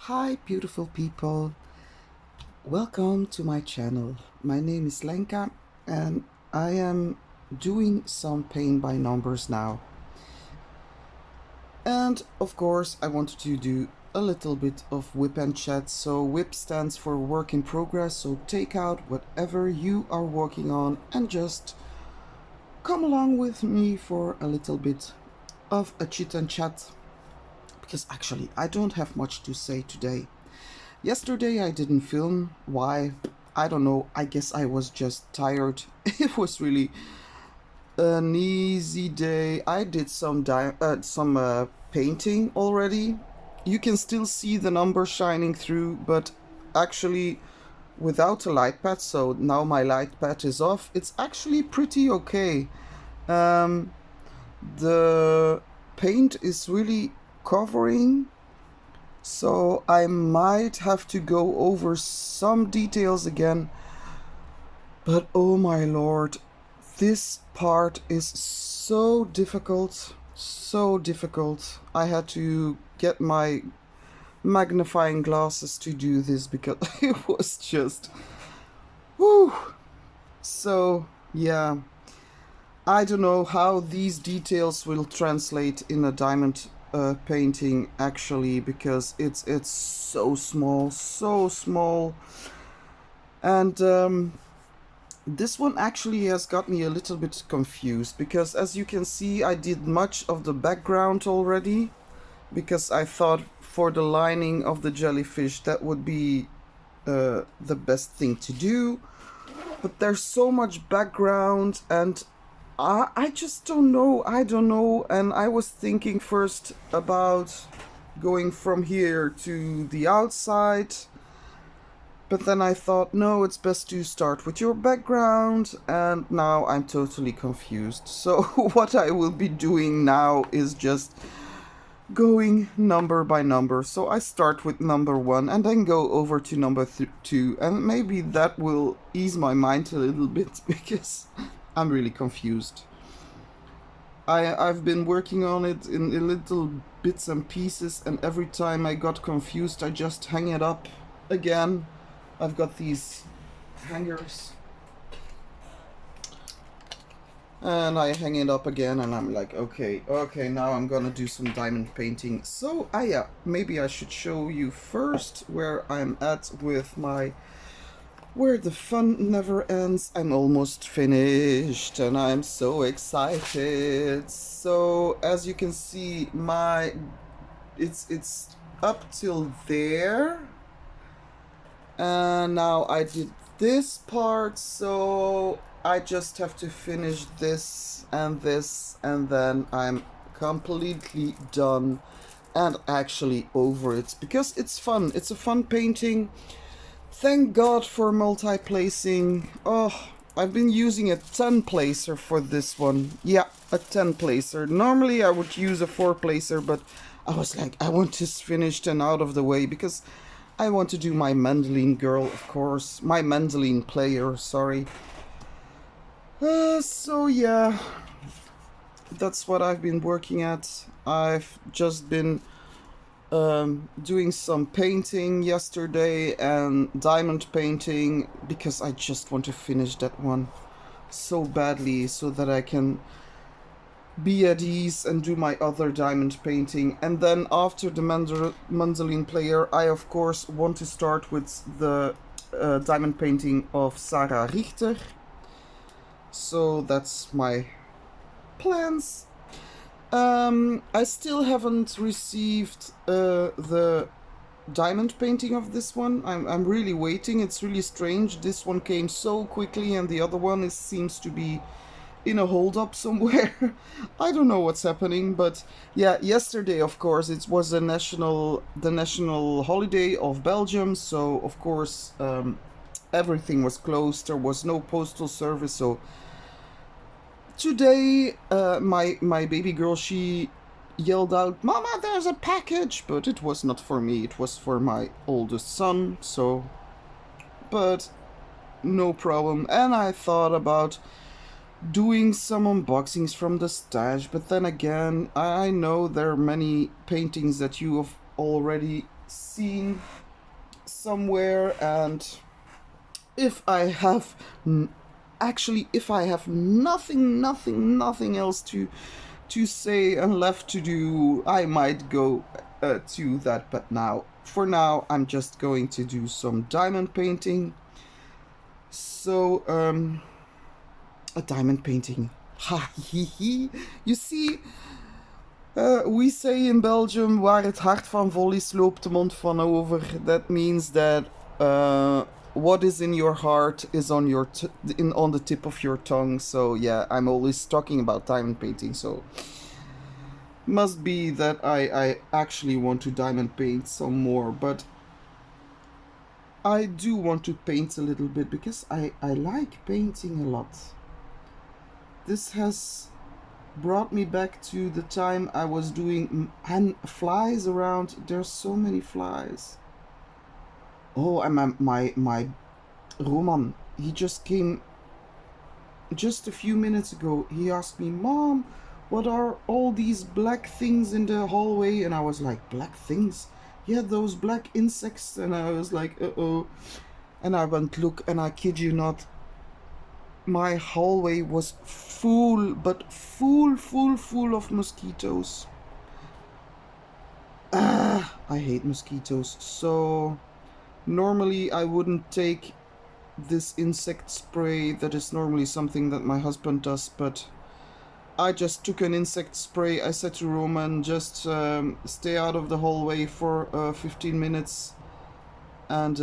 Hi beautiful people, welcome to my channel. My name is Lenka and I am doing some paint by numbers now. And of course I wanted to do a little bit of Wip and Chat. So Wip stands for work in progress, so take out whatever you are working on and just come along with me for a little bit of a chit and chat. Because actually I don't have much to say today. Yesterday I didn't film. Why? I don't know. I guess I was just tired. It was really an easy day. I did some painting already. You can still see the numbers shining through, but actually without a light pad, so now my light pad is off, it's actually pretty okay. The paint is really covering, so I might have to go over some details again. But oh my lord, this part is so difficult, so difficult. I had to get my magnifying glasses to do this because it was just, whew. So yeah, I don't know how these details will translate in a diamond painting actually, because it's so small, and this one actually has got me a little bit confused, because as you can see I did much of the background already, because I thought for the lining of the jellyfish that would be the best thing to do, but there's so much background and I just don't know. I don't know. And I was thinking first about going from here to the outside, but then I thought, no, it's best to start with your background, and now I'm totally confused. So what I will be doing now is just going number by number. So I start with number 1 and then go over to number 2, and maybe that will ease my mind a little bit because I'm really confused. I've been working on it in little bits and pieces, and every time I got confused I just hang it up again. I've got these hangers and I hang it up again, and I'm like, okay, now I'm gonna do some diamond painting. So yeah, maybe I should show you first where I'm at with my where the fun never ends. I'm almost finished and I'm so excited. So as you can see, it's up till there, and now I did this part, so I just have to finish this, and then I'm completely done and actually over it, because it's fun. It's a fun painting. Thank God for multi-placing. Oh, I've been using a 10 placer for this one. Yeah, a 10 placer. Normally I would use a 4 placer, but I was like, I want this finished and out of the way, because I want to do my mandolin girl, of course. My mandolin player, sorry. So yeah, that's what I've been working at. I've just been doing some painting yesterday and diamond painting, because I just want to finish that one so badly so that I can be at ease and do my other diamond painting. And then after the mandolin player, I of course want to start with the diamond painting of Sarah Richter. So that's my plans. I still haven't received the diamond painting of this one. I'm really waiting. It's really strange. This one came so quickly and the other one seems to be in a hold up somewhere. I don't know what's happening, but yeah, yesterday of course it was the national holiday of Belgium, so of course everything was closed. There was no postal service, so today, my baby girl, she yelled out, "Mama, there's a package!" But it was not for me, it was for my oldest son, so... But no problem. And I thought about doing some unboxings from the stash, but then again, I know there are many paintings that you have already scene somewhere, and if I have actually, if I have nothing else to say and left to do, I might go to that. But now, for now, I'm just going to do some diamond painting. So, a diamond painting. Ha, hee, hee. You see, we say in Belgium, waar het hart van vol is, loopt de mond van over. That means that what is in your heart is on your on the tip of your tongue. So yeah, I'm always talking about diamond painting. So must be that I actually want to diamond paint some more. But I do want to paint a little bit because I like painting a lot. This has brought me back to the time I was doing flies around. There's so many flies. Oh, and my Roman, he just came just a few minutes ago. He asked me, Mom, what are all these black things in the hallway? And I was like, black things? Yeah, those black insects. And I was like, uh-oh. And I went look, and I kid you not, my hallway was full, but full of mosquitoes. I hate mosquitoes. So normally I wouldn't take this insect spray. That is normally something that my husband does, but I just took an insect spray. I said to Roman, just stay out of the hallway for 15 minutes, and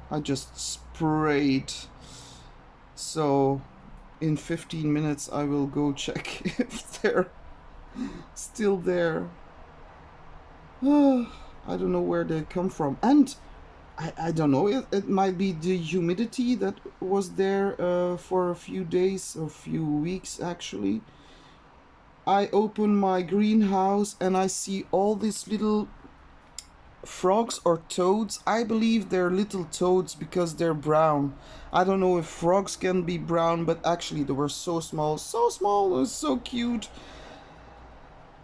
I just sprayed. So in 15 minutes I will go check if they're still there. I don't know where they come from, and I don't know, it might be the humidity that was there for a few days or few weeks actually. I open my greenhouse and I see all these little frogs or toads. I believe they're little toads because they're brown. I don't know if frogs can be brown, but actually they were so small, it was so cute.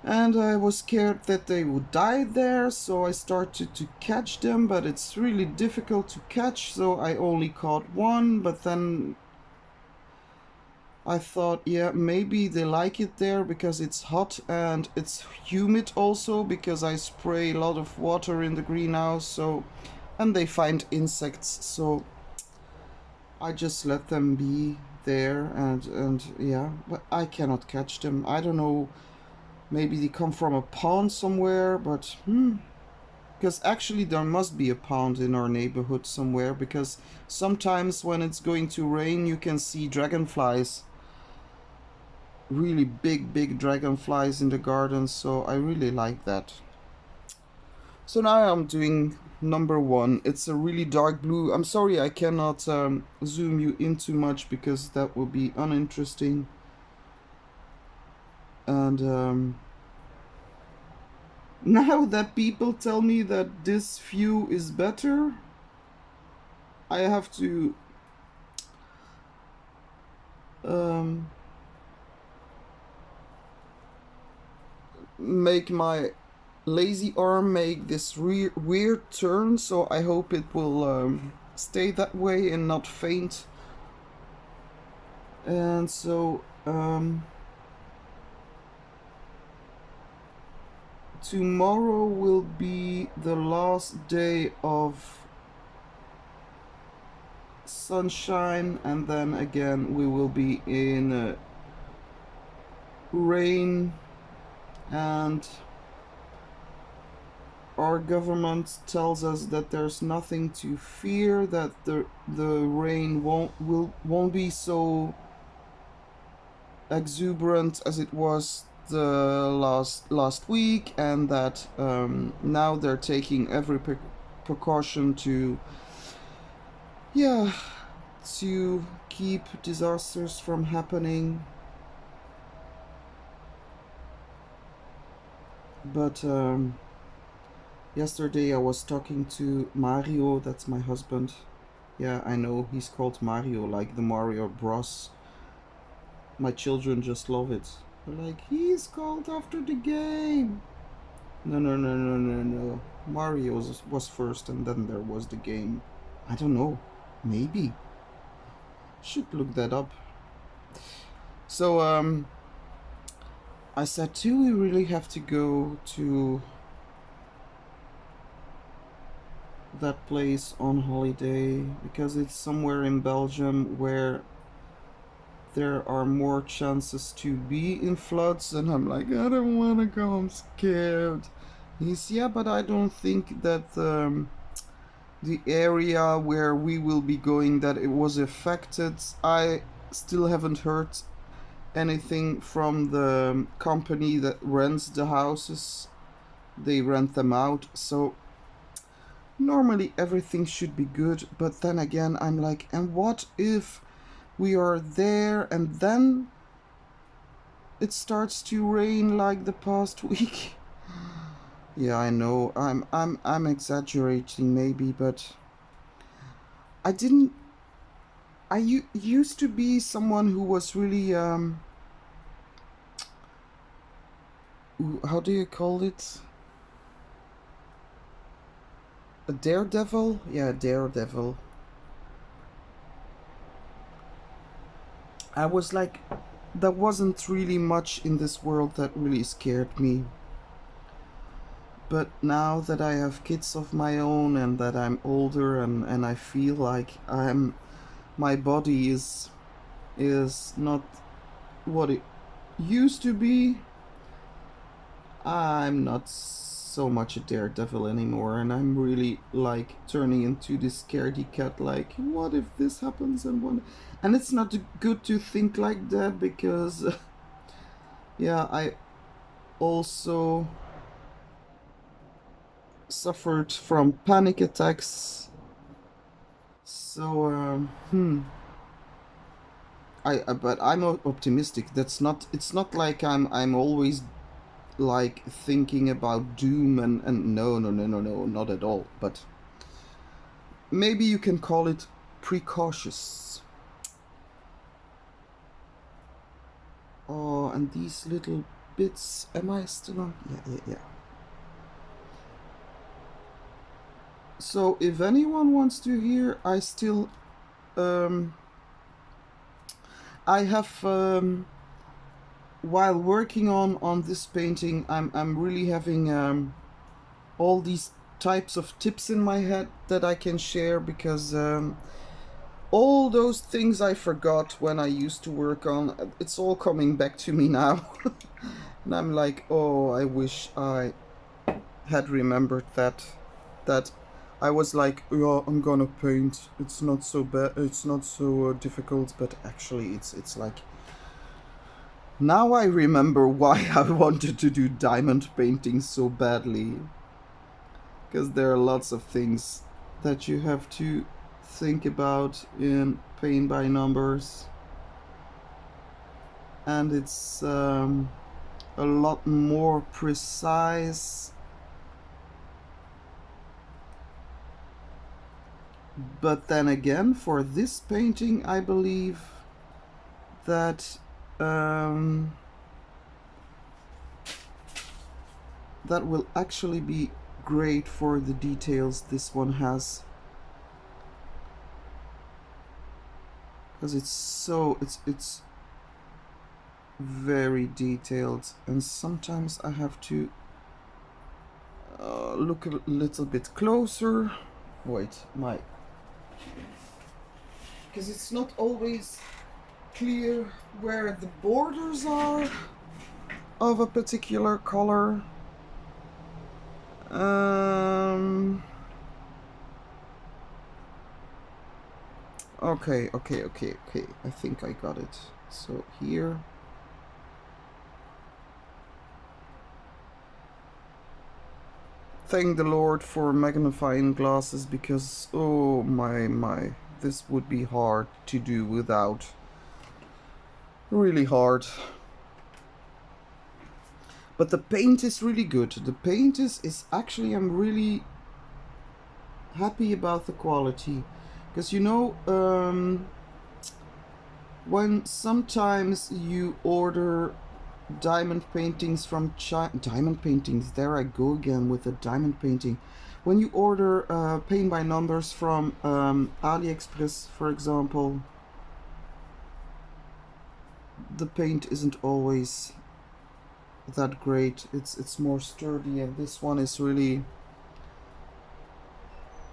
And I was scared that they would die there, so I started to catch them, but it's really difficult to catch, so I only caught one. But then I thought, yeah, maybe they like it there because it's hot and it's humid also, because I spray a lot of water in the greenhouse. So, and they find insects, so I just let them be there, and yeah, but I cannot catch them. I don't know, maybe they come from a pond somewhere, but because actually there must be a pond in our neighborhood somewhere, because sometimes when it's going to rain you can see dragonflies, really big dragonflies in the garden, so I really like that. So now I'm doing number one. It's a really dark blue. I'm sorry I cannot zoom you in too much because that will be uninteresting. And now that people tell me that this view is better, I have to make my lazy arm make this weird turn, so I hope it will stay that way and not faint. And so tomorrow will be the last day of sunshine, and then again we will be in rain, and our government tells us that there's nothing to fear, that the rain won't be so exuberant as it was the last week, and that now they're taking every precaution to keep disasters from happening. But yesterday I was talking to Mario, that's my husband. Yeah, I know, he's called Mario, like the Mario Bros. My children just love it. They're like, he's called after the game. No, no, no, no, no, no. Mario was first and then there was the game. I don't know. Maybe. Should look that up. So, I said, do we really have to go to that place on holiday? Because it's somewhere in Belgium where there are more chances to be in floods. And I'm like, I don't want to go, I'm scared. He's, yeah, but I don't think that the area where we will be going, that it was affected. I still haven't heard anything from the company that rents the houses. They rent them out, so normally everything should be good. But then again, I'm like, and what if we are there and then it starts to rain like the past week? Yeah, I know. I'm exaggerating maybe, but I didn't. Used to be someone who was really how do you call it? A daredevil? Yeah, daredevil. I was like, there wasn't really much in this world that really scared me. But now that I have kids of my own and that I'm older and I feel like my body is not what it used to be, I'm not so much a daredevil anymore, and I'm really like turning into this scaredy cat, like, what if this happens and what. And it's not good to think like that because yeah, I also suffered from panic attacks. So but I'm optimistic. That's not. It's not like I'm always like thinking about doom and no, no, no, no, no, not at all. But maybe you can call it precautious. Oh, and these little bits. Am I still on? Yeah, yeah, yeah. So if anyone wants to hear, I still I have while working on this painting, I'm really having all these types of tips in my head that I can share because all those things I forgot when I used to work on, it's all coming back to me now. And I'm like, oh, I wish I had remembered that I was like, yeah, I'm gonna paint. It's not so bad. It's not so difficult. But actually, it's like now I remember why I wanted to do diamond painting so badly. Because there are lots of things that you have to think about in paint by numbers, and it's a lot more precise. But then again, for this painting, I believe that that will actually be great for the details this one has, because it's very detailed, and sometimes I have to look a little bit closer. Wait, because it's not always clear where the borders are of a particular color. Okay. I think I got it. So here. Thank the Lord for magnifying glasses, because oh my, this would be hard to do without. Really hard. But the paint is really good. The paint is actually, I'm really happy about the quality. Because you know, when sometimes you order diamond paintings from China. Diamond paintings, there I go again with a diamond painting. When you order paint by numbers from AliExpress, for example, the paint isn't always that great. It's more sturdy, and this one is really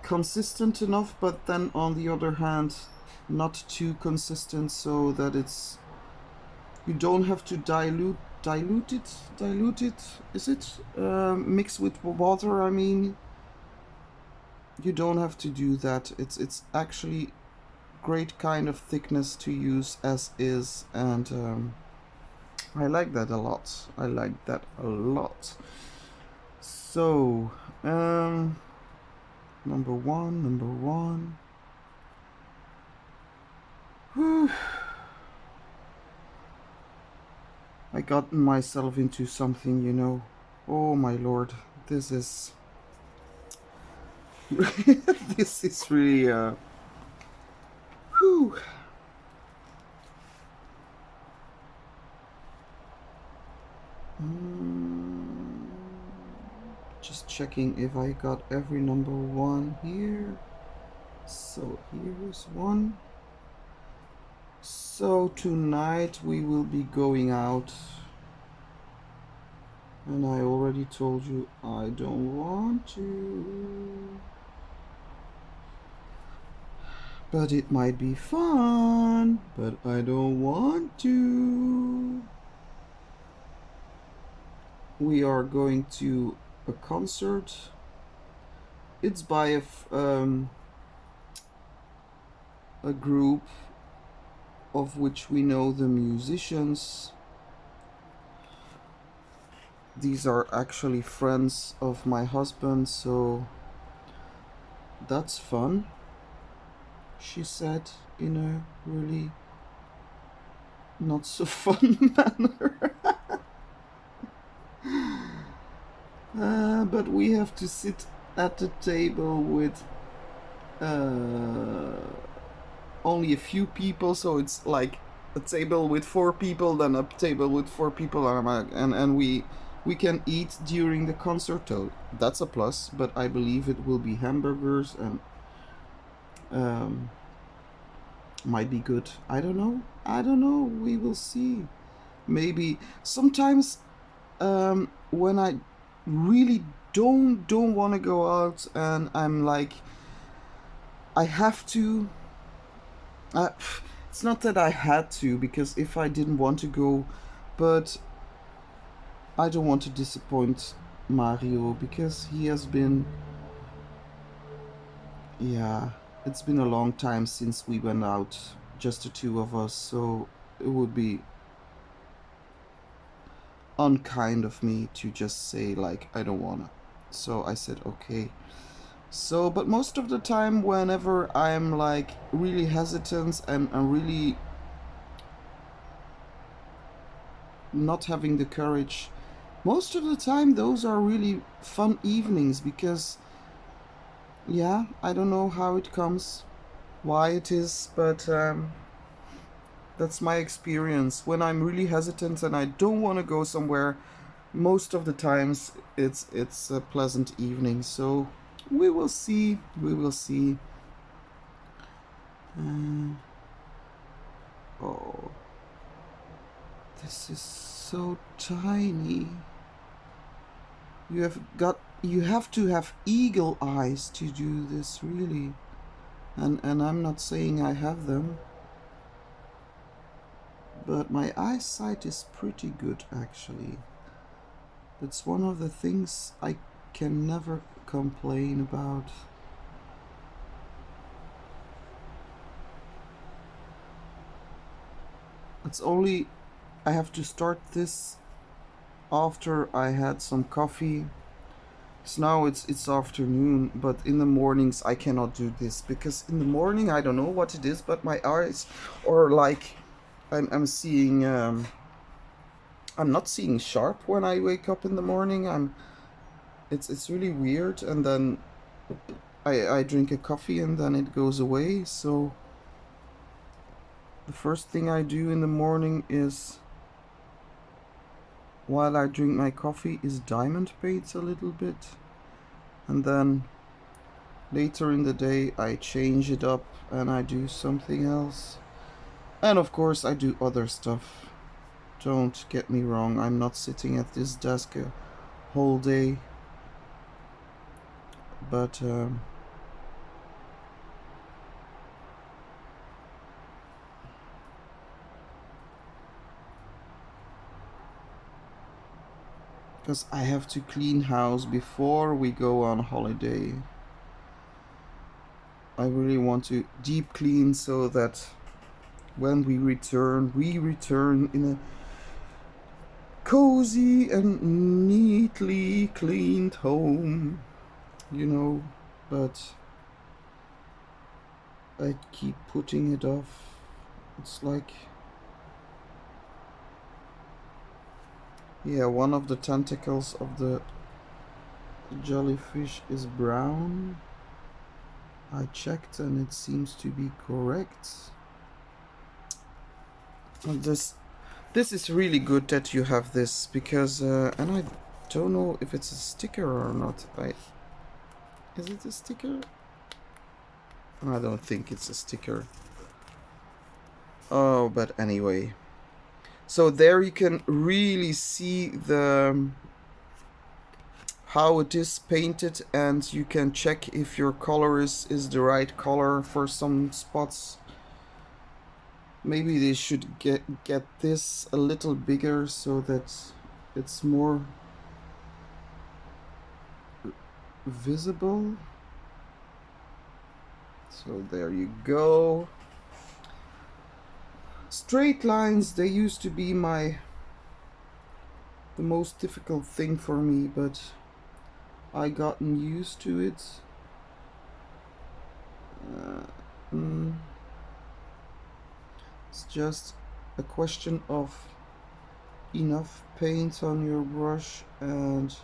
consistent enough, but then on the other hand not too consistent, so that you don't have to dilute it, is it mix with water, I mean. You don't have to do that. It's actually great kind of thickness to use as is, and I like that a lot. I like that a lot. So number one. Whew. I gotten myself into something, you know. Oh my lord, this is this is really whew. Just checking if I got every number one here. So here's one. So tonight we will be going out, and I already told you I don't want to, but it might be fun, but I don't want to. We are going to a concert. It's by a group of which we know the musicians. These are actually friends of my husband, so that's fun, she said in a really not so fun manner. But we have to sit at the table with only a few people, so it's like a table with 4 people, then a table with 4 people, and we can eat during the concert. So that's a plus, but I believe it will be hamburgers and might be good. I don't know, we will see. Maybe sometimes when I really don't want to go out and I'm like, I have to, it's not that I had to, because if I didn't want to go, but I don't want to disappoint Mario, because he has been, yeah, it's been a long time since we went out, just the 2 of us, so it would be unkind of me to just say like I don't wanna. So I said okay. So, but most of the time, whenever I'm like really hesitant and I'm really not having the courage, most of the time those are really fun evenings, because yeah, I don't know how it comes, why it is, but that's my experience. When I'm really hesitant and I don't want to go somewhere, most of the times it's a pleasant evening. So we will see. Oh, this is so tiny. You have to have eagle eyes to do this, really, and I'm not saying I have them, but my eyesight is pretty good actually. That's one of the things I can never complain about. It's only I have to start this after I had some coffee. So now it's afternoon, but in the mornings I cannot do this, because in the morning I don't know what it is, but my eyes, or like I'm seeing I'm not seeing sharp when I wake up in the morning. It's really weird, and then I drink a coffee and then it goes away. So the first thing I do in the morning is while I drink my coffee is diamond paint a little bit, and then later in the day I change it up and I do something else. And of course I do other stuff. Don't get me wrong, I'm not sitting at this desk a whole day, but because I have to clean house before we go on holiday. I really want to deep clean so that when we return in a cozy and neatly cleaned home, you know, but I keep putting it off. It's like, yeah, one of the tentacles of the jellyfish is brown. I checked and it seems to be correct. And this is really good that you have this, because and I don't know if it's a sticker or not. Is it a sticker? I don't think it's a sticker. Oh, but anyway. So there you can really see the how it is painted, and you can check if your color is the right color for some spots. Maybe they should get this a little bigger so that it's more visible. So there you go. Straight lines, they used to be the most difficult thing for me, but I gotten used to it. It's just a question of enough paint on your brush and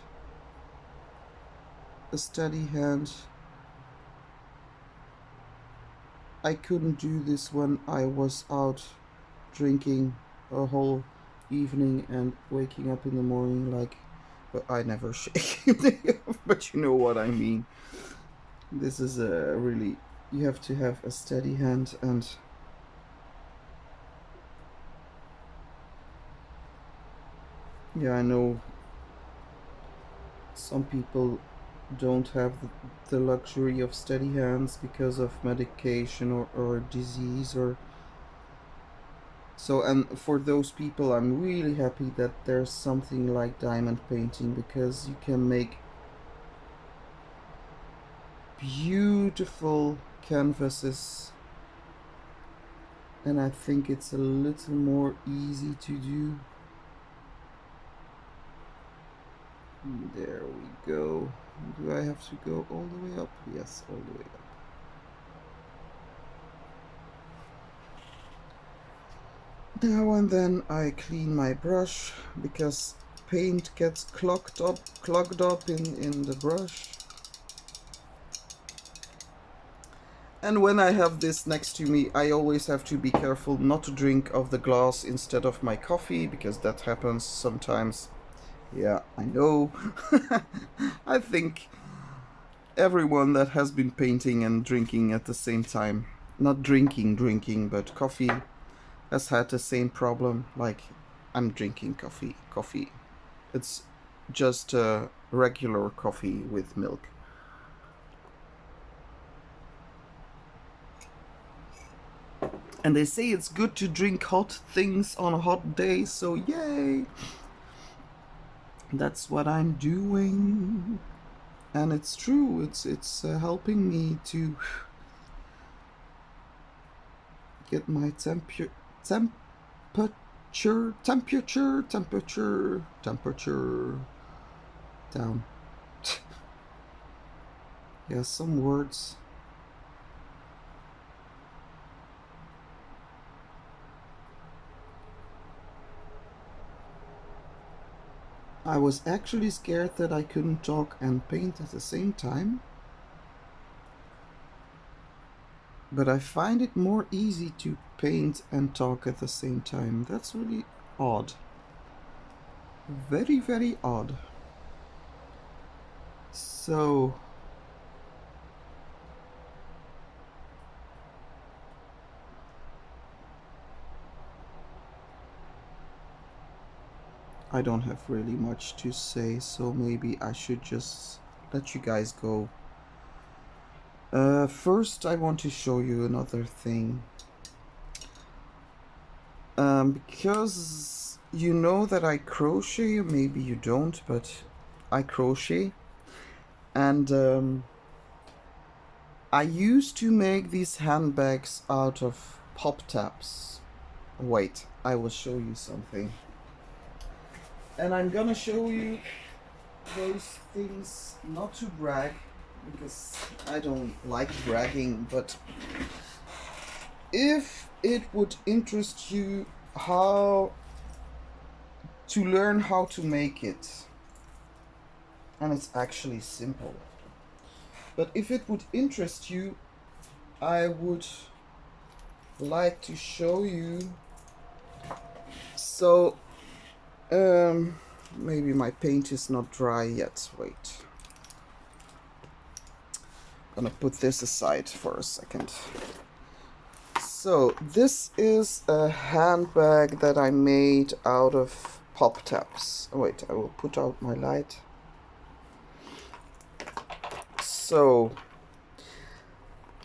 a steady hand. I couldn't do this when I was out drinking a whole evening and waking up in the morning, like, but I never shake. But you know what I mean. This is a really, you have to have a steady hand, and yeah, I know some people don't have the luxury of steady hands because of medication or disease or so, and for those people I'm really happy that there's something like diamond painting, because you can make beautiful canvases, and I think it's a little more easy to do. There we go. Do I have to go all the way up? Yes, all the way up. Now and then I clean my brush, because paint gets clogged up in the brush. And when I have this next to me, I always have to be careful not to drink of the glass instead of my coffee, because that happens sometimes. Yeah, I know. I think everyone that has been painting and drinking at the same time, not drinking, but coffee, has had the same problem. Like, I'm drinking coffee. It's just regular coffee with milk. And they say it's good to drink hot things on a hot day, so yay! That's what I'm doing. And it's true, it's helping me to get my temperature down. Yeah, some words. I was actually scared that I couldn't talk and paint at the same time. But I find it more easy to paint and talk at the same time. That's really odd. Very, very odd. So I don't have really much to say, so maybe I should just let you guys go. First I want to show you another thing. Because you know that I crochet, maybe you don't, but I crochet. And I used to make these handbags out of pop tabs. Wait, I will show you something. And I'm gonna show you those things, not to brag, because I don't like bragging, but if it would interest you how to learn how to make it, and it's actually simple, but if it would interest you, I would like to show you. So maybe my paint is not dry yet. Wait, I'm gonna put this aside for a second. So this is a handbag that I made out of pop tabs. Wait, I will put out my light. So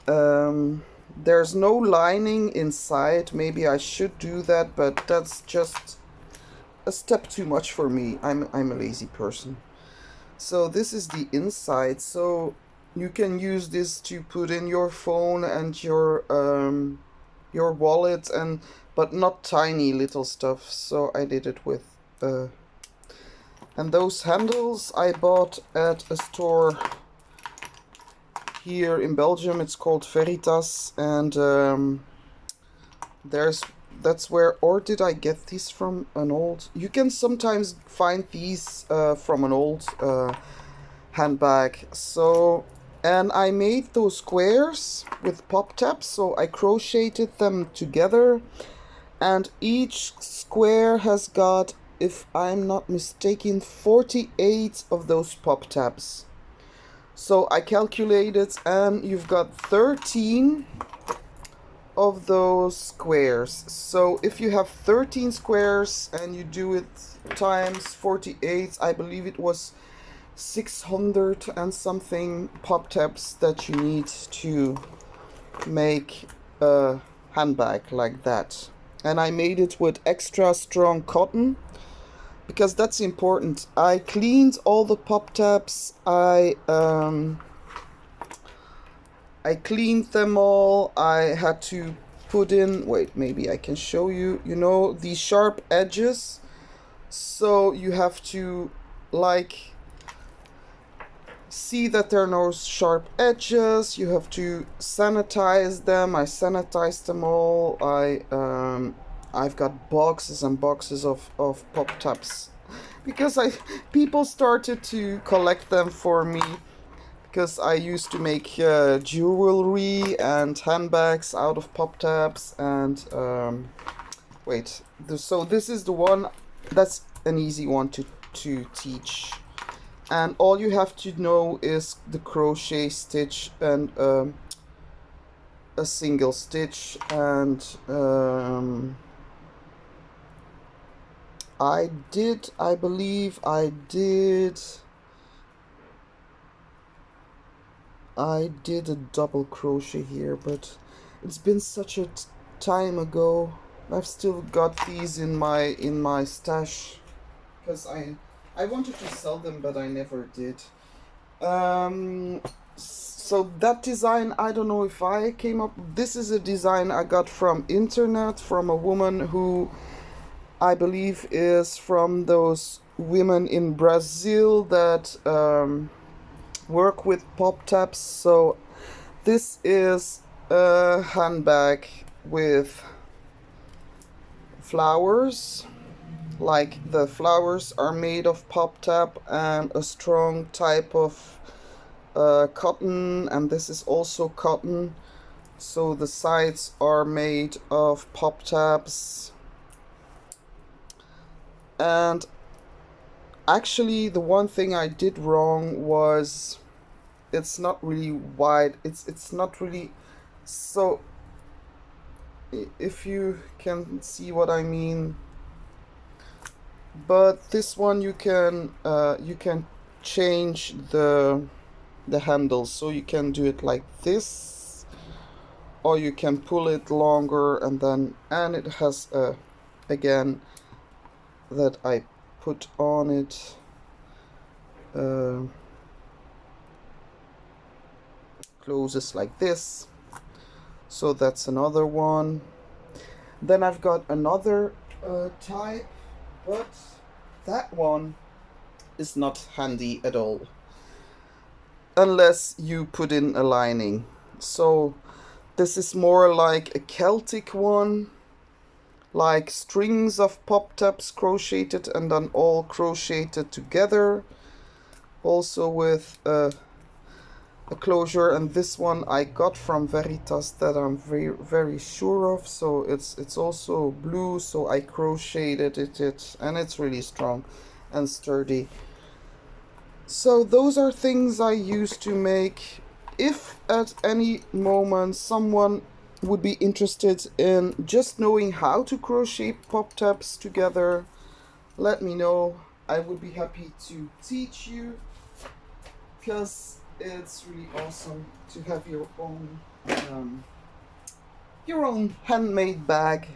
there's no lining inside. Maybe I should do that, but that's just a step too much for me. I'm a lazy person. So this is the inside. So you can use this to put in your phone and your wallet, and but not tiny little stuff. So I did it with and those handles I bought at a store here in Belgium. It's called Veritas, and that's where, or did I get these from an old? You can sometimes find these from an old handbag. So, and I made those squares with pop tabs, so I crocheted them together, and each square has got, if I'm not mistaken, 48 of those pop tabs. So I calculated, and you've got 13 of those squares. So if you have 13 squares and you do it times 48, I believe it was 600 and something pop tabs that you need to make a handbag like that. And I made it with extra strong cotton, because that's important. I cleaned all the pop tabs. I cleaned them all. I had to put in, wait, maybe I can show you, you know, these sharp edges. So you have to like see that there are no sharp edges. You have to sanitize them. I sanitized them all. I've got boxes and boxes of pop tabs, because people started to collect them for me, because I used to make jewelry and handbags out of pop tabs. And wait, so this is the one that's an easy one to teach, and all you have to know is the crochet stitch and a single stitch. And I believe I did a double crochet here, but it's been such a time ago. I've still got these in my stash, because I wanted to sell them, but I never did. So that design, I don't know if I came up. This is a design I got from internet, from a woman who I believe is from those women in Brazil that work with pop tabs. So this is a handbag with flowers, like the flowers are made of pop tab and a strong type of cotton, and this is also cotton. So the sides are made of pop tabs, and Actually, the one thing I did wrong was it's not really wide. It's not really, so if you can see what I mean. But this one you can change the handle, so you can do it like this, or you can pull it longer, and it has again that I put on it closes like this. So that's another one. Then I've got another type, but that one is not handy at all unless you put in a lining. So this is more like a Celtic one, like strings of pop tabs crocheted and then all crocheted together, also with a closure. And this one I got from Veritas, that I'm very sure of. So it's also blue, so I crocheted it and it's really strong and sturdy. So those are things I use to make. If at any moment someone would be interested in just knowing how to crochet pop tabs together, let me know. I would be happy to teach you, because it's really awesome to have your own handmade bag.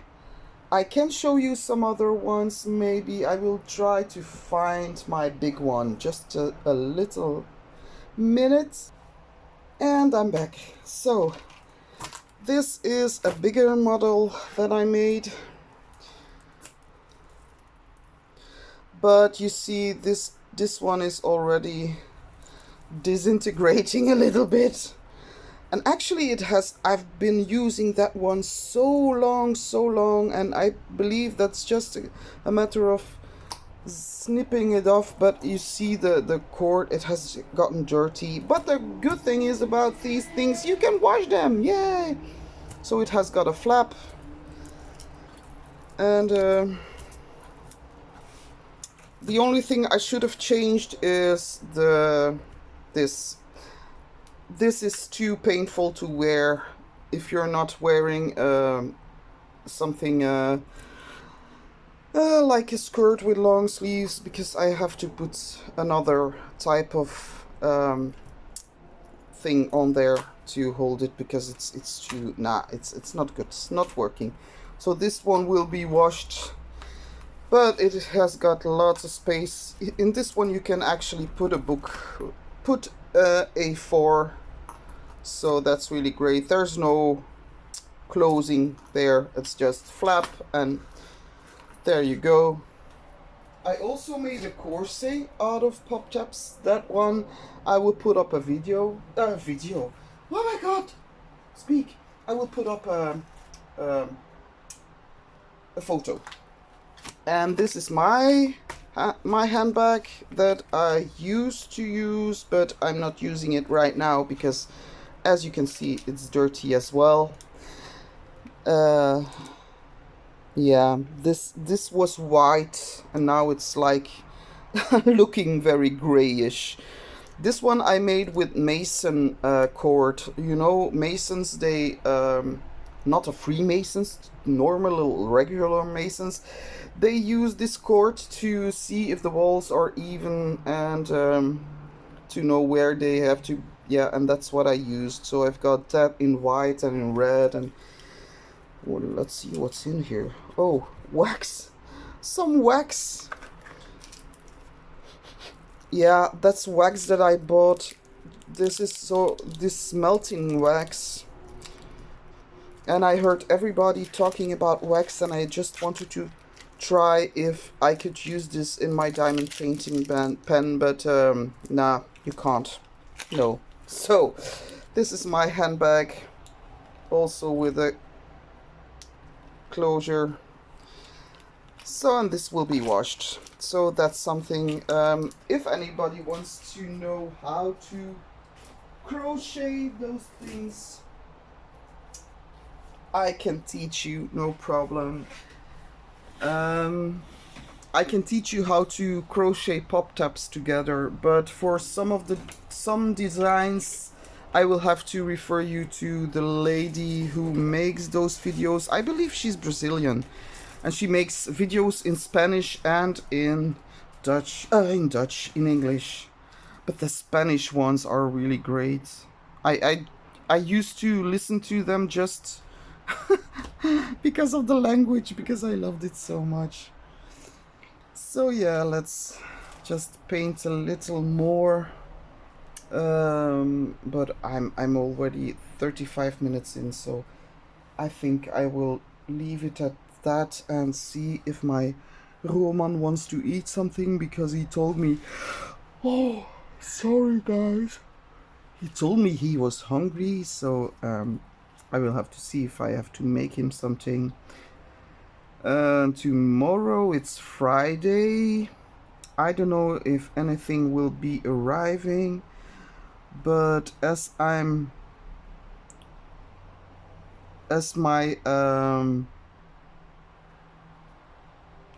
I can show you some other ones. Maybe I will try to find my big one. Just a little minute and I'm back. So this is a bigger model that I made, but you see this one is already disintegrating a little bit. And actually I've been using that one so long, and I believe that's just a matter of snipping it off. But you see the cord, it has gotten dirty. But the good thing is about these things, you can wash them, yay! So it has got a flap, and the only thing I should have changed is this. This is too painful to wear if you're not wearing something like a skirt with long sleeves, because I have to put another type of thing on there to hold it, because it's too, it's not good, it's not working. So this one will be washed, but it has got lots of space. In this one you can actually put a book, put A4, so that's really great. There's no closing there, it's just flap, and there you go. I also made a corset out of pop tabs. That one I will put up a video. Oh my god! Speak. I will put up a photo. And this is my handbag that I used to use, but I'm not using it right now because, as you can see, it's dirty as well. Yeah, this was white and now it's like looking very grayish. This one I made with mason cord. You know, masons, they not a Freemasons, normal regular masons, they use this cord to see if the walls are even, and to know where they have to, yeah, and that's what I used. So I've got that in white and in red, and well, let's see what's in here. Oh, wax, some wax. Yeah, that's wax that I bought. This is this melting wax, and I heard everybody talking about wax, and I just wanted to try if I could use this in my diamond painting pen, but nah, you can't. No. So this is my handbag, also with a closure. So, and this will be washed. So that's something, if anybody wants to know how to crochet those things, I can teach you, no problem. I I can teach you how to crochet pop tabs together, but for some designs I will have to refer you to the lady who makes those videos. I believe she's Brazilian, and she makes videos in Spanish and in in English. But the Spanish ones are really great. I used to listen to them just because of the language, because I loved it so much. So yeah, let's just paint a little more. But I'm already 35 minutes in, so I think I will leave it at that and see if my Roman wants to eat something, because he told me, oh, sorry guys, he told me he was hungry, so I will have to see if I have to make him something. Tomorrow it's Friday. I don't know if anything will be arriving, but as my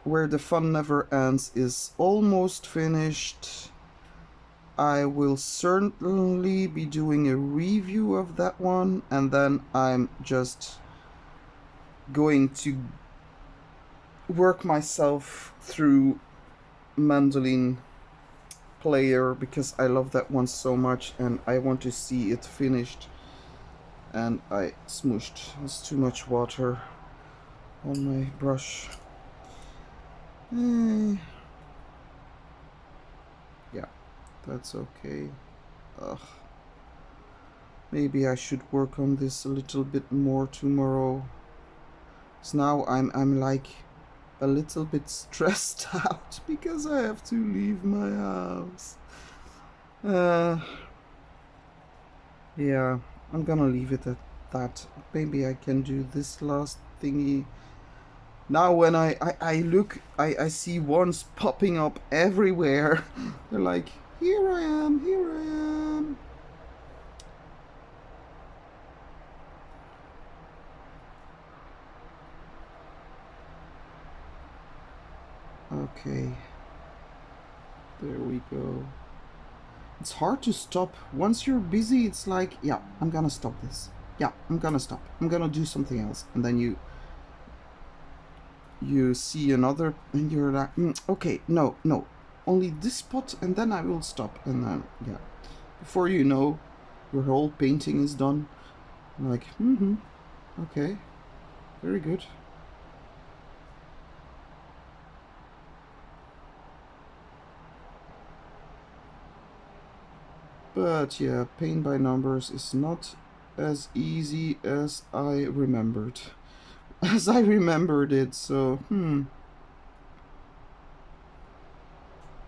Where the Fun Never Ends is almost finished, I will certainly be doing a review of that one, and then I'm just going to work myself through Mandolin Player, because I love that one so much and I want to see it finished. And I smooshed, there's too much water on my brush. Yeah, that's okay. Ugh. Maybe I should work on this a little bit more tomorrow. So now I'm like a little bit stressed out because I have to leave my house. Yeah, I'm gonna leave it at that. Maybe I can do this last thingy. Now when I look, I see ones popping up everywhere. They're like, here I am, here I am. Okay, there we go. It's hard to stop. Once you're busy, it's like, yeah, I'm gonna stop this. Yeah, I'm gonna stop. I'm gonna do something else. And then you see another and you're like, okay, no, only this spot, and then I will stop. And then, yeah, before you know, your whole painting is done. I'm like, okay, very good. But yeah, paint by numbers is not as easy as I remembered. It, so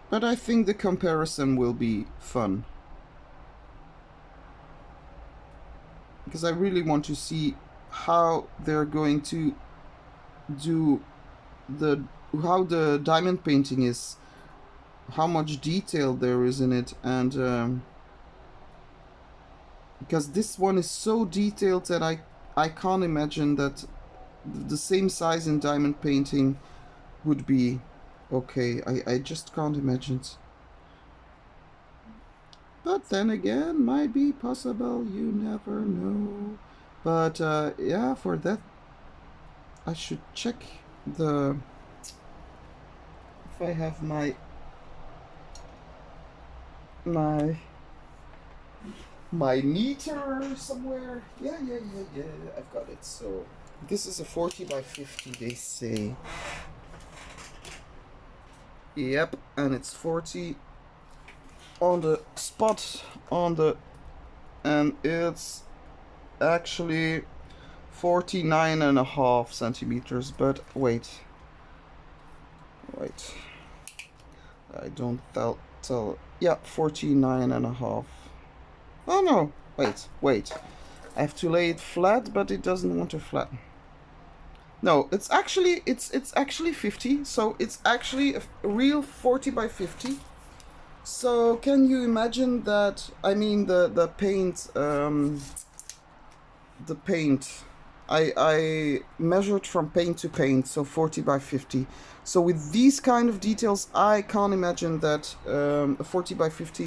But I think the comparison will be fun, because I really want to see how they're going to do how the diamond painting is, how much detail there is in it, and because this one is so detailed that I can't imagine that the same size in diamond painting would be okay. I just can't imagine it. But then again, might be possible, you never know. But yeah, for that I should check if I have my meter somewhere. Yeah, I've got it. So this is a 40 by 50, they say. Yep, and it's 40 on the spot and it's actually 49.5 centimeters. But wait, I don't tell. Yeah, 49.5. Oh no, wait, I have to lay it flat, but it doesn't want to flatten. No, it's actually 50, so it's actually a real 40 by 50. So can you imagine that? I mean the paint I measured from paint to paint, so 40 by 50. So with these kind of details, I can't imagine that a 40 by 50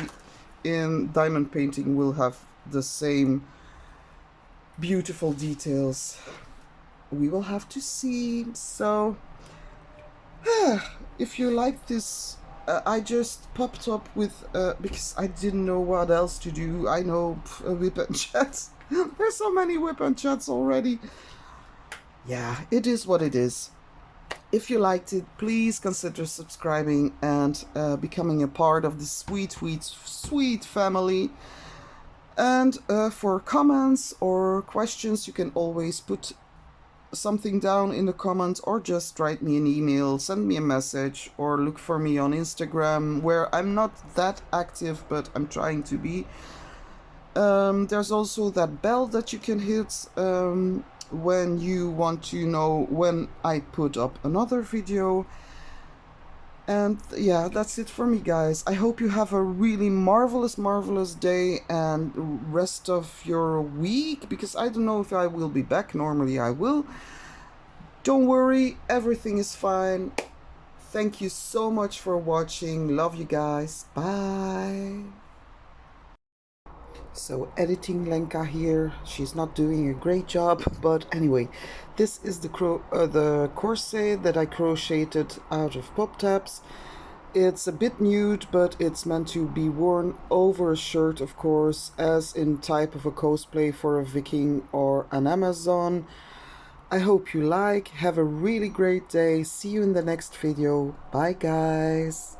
in diamond painting will have the same beautiful details. We will have to see. So if you like this, I just popped up with because I didn't know what else to do. I know a Wip and Chat. There's so many Wip and Chats already. Yeah, it is what it is. If you liked it, please consider subscribing and becoming a part of this sweet, sweet, sweet family. And for comments or questions, you can always put something down in the comments or just write me an email, send me a message, or look for me on Instagram, where I'm not that active, but I'm trying to be. There's also that bell that you can hit when you want to know when I put up another video. And yeah, that's it for me, guys. I hope you have a really marvelous, marvelous day and rest of your week, because I don't know if I will be back. Normally I will. Don't worry, everything is fine. Thank you so much for watching. Love you guys. Bye. So editing Lenka here, she's not doing a great job, but anyway, this is the corset that I crocheted out of poptabs. It's a bit nude, but it's meant to be worn over a shirt, of course, as in type of a cosplay for a Viking or an Amazon. I hope you like. Have a really great day. See you in the next video. Bye, guys.